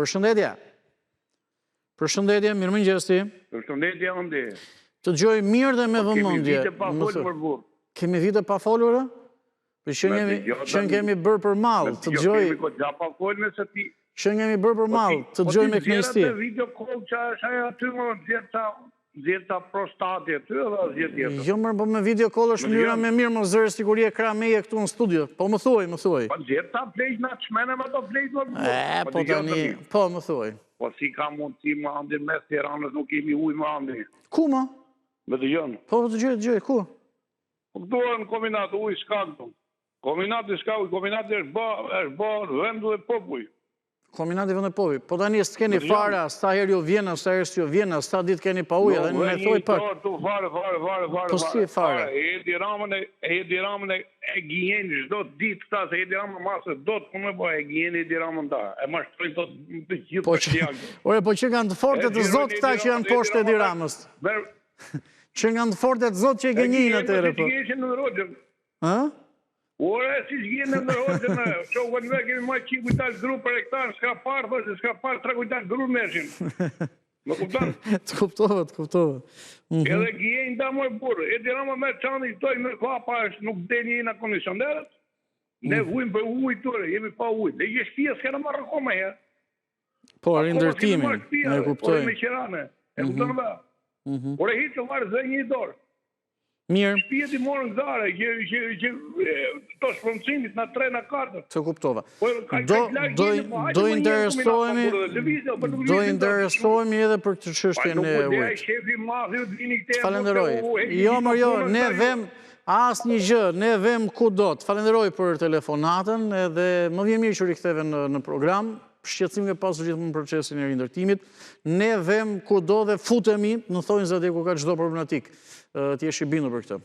Përshëndetje. Përshëndetje, mirëmëngjesi. Përshëndetje, ëndi. Të dëgjoj mirë dhe me vëmendje. Kemi vite pa folur për burr. Kemi vite pa folur? Që kemi bërë për mall, të dëgjoj. Kemi goxha pa folur nëse ti. Që kemi bërë për mall, të dëgjoj me kënaqësi. Po video call që aty më zjeta prostate aty edhe zjet tjetër. Jo më, po me video call është mënyra më mirë, mos zëre siguri e krameje këtu në studio. Po më thuaj. Po zjeta plejt na çmenë me ato plejt më. Po tani, po më thuaj. Po si ka mundësi më andi mes Tiranës nuk kemi ujë më andi. Ku më? Me dëgjon. Po dëgjoj, ku? Po këtu në kombinat ujë s'ka këtu. Kombinati s'ka ujë, kombinati është bërë vendu dhe popull. Kombinati vend e populli. Po tani s'keni fare, sa herë ju vjen, sa herë s'ju vjen, sa ditë keni pa ujë, edhe më thoj pak. Fare. Po si fare? Edi Ramën e gjen çdo ditë ta se Edi Ramën masë do të punë po e gjen Edi Ramën ta. E mashtroi tot të gjithë partijan. Ore, po që kanë të fortë të zot këta që janë poshtë Edi Ramës. Që kanë të fortë të zot që e gënjin atëre po. Ë? Ore, si s'gjenë në nërhoqën, që u kënë kemi ma 100 kujtal gru për hektar, s'ka parë, dhe s'ka parë 3 kujtal gru mërshin. Më kuptan? Të kuptove. Edhe gjenë da moj burë, Edi Rama me qani këtoj me vapa është nuk dhe një në komisionerët, ne vujmë për ujë tëre, jemi pa ujë, dhe je shpia s'ka në marrë koma herë. Po, rindërtimin, ne kuptoj. Ore me qirane, e kuptoj në ba. Ore hitë të marrë zë një dorë. Mirë. Shpijet i morën zare, që të shpërëmësimit në 3 në 4. Të kuptova. Do interesohemi edhe për këtë çështjen e ujit. Falenderoj. Jo, ne vëm asnjë gjë, ne vëm kudo. Falenderoj për telefonatën edhe më vjen mirë që riktheve në program. Shqetësim ke pasur gjithmonë procesin e rindërtimit. Ne vëm kudo dhe futemi në thonjza ku ka çdo problematik. Ti je i bindur për këtë.